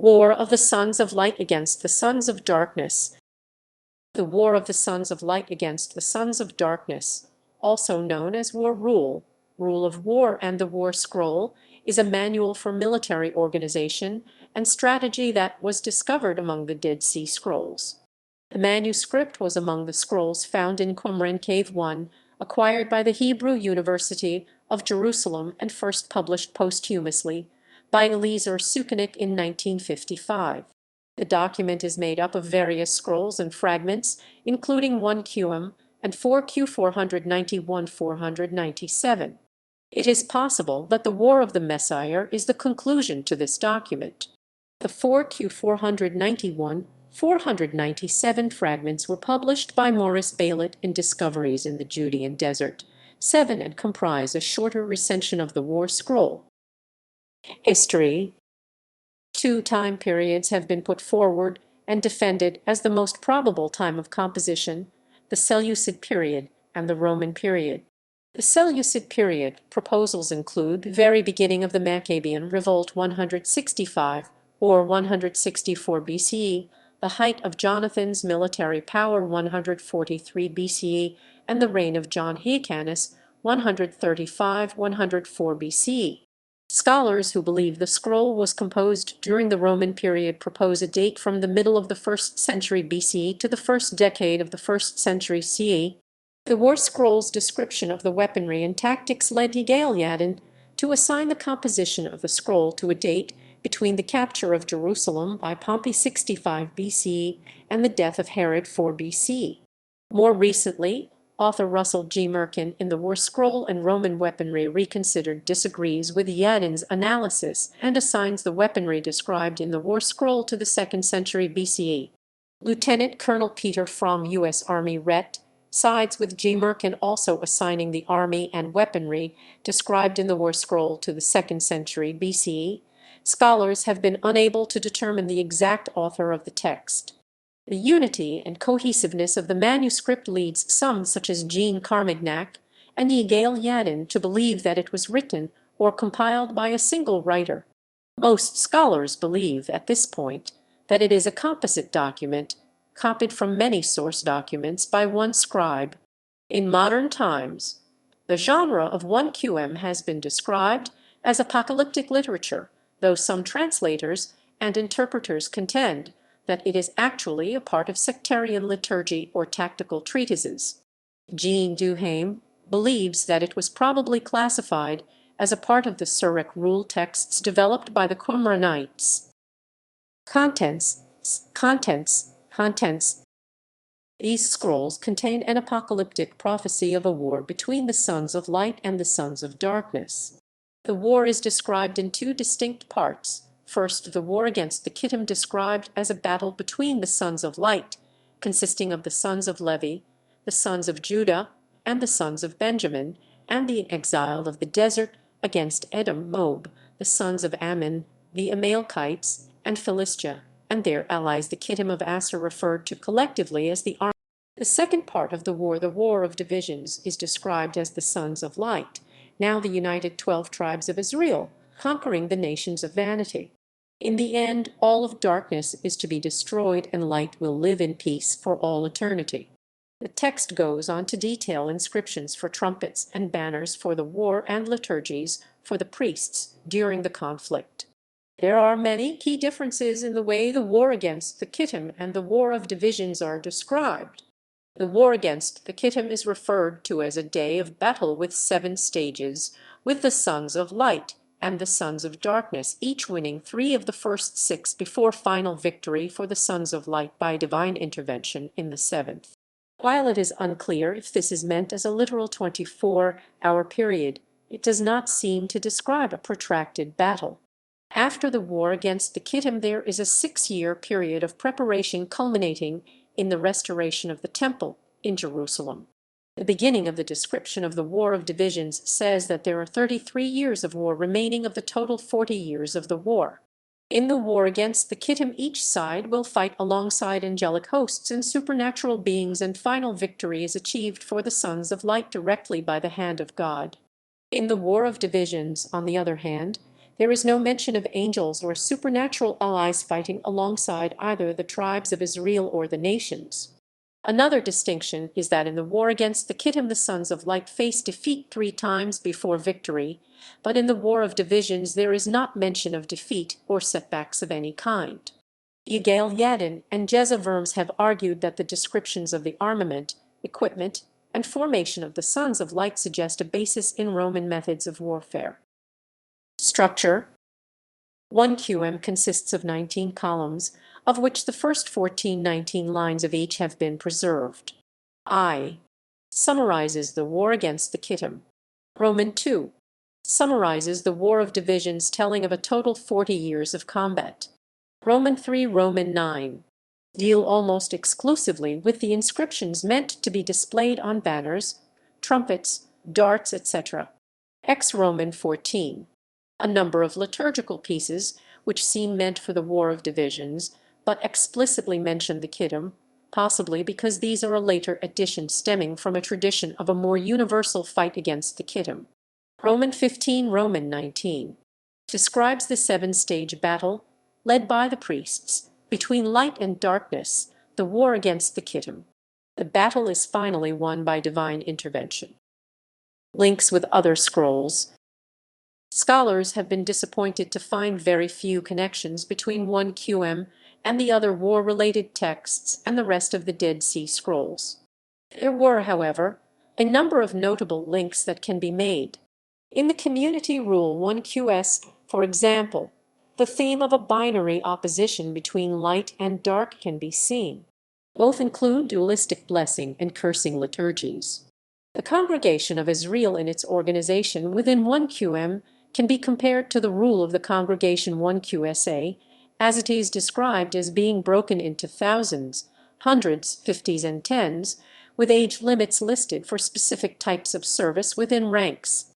War of the Sons of Light against the Sons of Darkness. The War of the Sons of Light against the Sons of Darkness, also known as War Rule, Rule of War, and the War Scroll, is a manual for military organization and strategy that was discovered among the Dead Sea Scrolls. The manuscript was among the scrolls found in Qumran Cave 1, acquired by the Hebrew University of Jerusalem and first published posthumously by Eleazar Sukenik in 1955. The document is made up of various scrolls and fragments, including 1 QM and 4 Q491-497. It is possible that the War of the Messiah is the conclusion to this document. The 4 Q491-497 fragments were published by Maurice Baillet in Discoveries in the Judean Desert 7 and comprise a shorter recension of the War Scroll. History. Two time periods have been put forward and defended as the most probable time of composition: the Seleucid period and the Roman period. The Seleucid period proposals include the very beginning of the Maccabean revolt 165 or 164 BCE, the height of Jonathan's military power 143 BCE, and the reign of John Hyrcanus 135-104 BCE. Scholars who believe the scroll was composed during the Roman period propose a date from the middle of the 1st century BCE to the first decade of the 1st century CE. The War Scroll's description of the weaponry and tactics led Eleazar to assign the composition of the scroll to a date between the capture of Jerusalem by Pompey 65 BCE and the death of Herod 4 BCE. More recently, author Russell G. Merkin in The War Scroll and Roman Weaponry Reconsidered disagrees with Yadin's analysis and assigns the weaponry described in the War Scroll to the 2nd century BCE. Lieutenant Colonel Peter Fromm, U.S. Army Ret., sides with G. Merkin, also assigning the army and weaponry described in the War Scroll to the 2nd century BCE. Scholars have been unable to determine the exact author of the text. The unity and cohesiveness of the manuscript leads some, such as Jean Carmignac and Yigael Yadin, to believe that it was written or compiled by a single writer. Most scholars believe at this point that it is a composite document, copied from many source documents by one scribe. In modern times, the genre of 1 QM has been described as apocalyptic literature, though some translators and interpreters contend that it is actually a part of sectarian liturgy or tactical treatises. Jean Duhaime believes that it was probably classified as a part of the Surek rule texts developed by the Qumranites. Contents. These scrolls contain an apocalyptic prophecy of a war between the sons of light and the sons of darkness. The war is described in two distinct parts. First, the war against the Kittim, described as a battle between the sons of light, consisting of the sons of Levi, the sons of Judah, and the sons of Benjamin, and the exile of the desert, against Edom, Moab, the sons of Ammon, the Amalekites, and Philistia, and their allies the Kittim of Asher, referred to collectively as the army. The second part of the War of Divisions, is described as the sons of light, now the united 12 tribes of Israel, conquering the nations of vanity. In the end, all of darkness is to be destroyed and light will live in peace for all eternity. The text goes on to detail inscriptions for trumpets and banners for the war and liturgies for the priests during the conflict. There are many key differences in the way the war against the Kittim and the War of Divisions are described. The war against the Kittim is referred to as a day of battle with 7 stages, with the sons of light and the sons of darkness each winning 3 of the first 6 before final victory for the sons of light by divine intervention in the 7th. While it is unclear if this is meant as a literal 24-hour period, it does not seem to describe a protracted battle. After the war against the Kittim, there is a 6-year period of preparation culminating in the restoration of the Temple in Jerusalem. The beginning of the description of the War of Divisions says that there are 33 years of war remaining of the total 40 years of the war. In the war against the Kittim, each side will fight alongside angelic hosts and supernatural beings, and final victory is achieved for the sons of light directly by the hand of God. In the War of Divisions, on the other hand, There is no mention of angels or supernatural allies fighting alongside either the tribes of Israel or the nations. Another distinction is that in the war against the Kittim the sons of light face defeat 3 times before victory, but in the war of divisions there is not mention of defeat or setbacks of any kind. Yigael Yadin and Jeza Vermes have argued that the descriptions of the armament, equipment, and formation of the sons of light suggest a basis in Roman methods of warfare. Structure. 1 QM consists of 19 columns, of which the first 19 lines of each have been preserved. I summarizes the war against the Kittim. Roman 2 summarizes the war of divisions, telling of a total 40 years of combat. Roman 3, Roman 9 deal almost exclusively with the inscriptions meant to be displayed on banners, trumpets, darts, etc. Roman 14 a number of liturgical pieces which seem meant for the war of divisions, but explicitly mention the Kittim, possibly because these are a later addition stemming from a tradition of a more universal fight against the Kittim. Roman 15, Roman 19 describes the 7-stage battle, led by the priests, between light and darkness, the war against the Kittim. The battle is finally won by divine intervention. Links with other scrolls. Scholars have been disappointed to find very few connections between 1 QM and the other war-related texts and the rest of the Dead Sea Scrolls. There were, however, a number of notable links that can be made. In the Community Rule 1 QS, for example, the theme of a binary opposition between light and dark can be seen. Both include dualistic blessing and cursing liturgies. The Congregation of Israel in its organization within 1 QM can be compared to the rule of the Congregation 1 QSA, as it is described as being broken into thousands, hundreds, fifties, and tens, with age limits listed for specific types of service within ranks.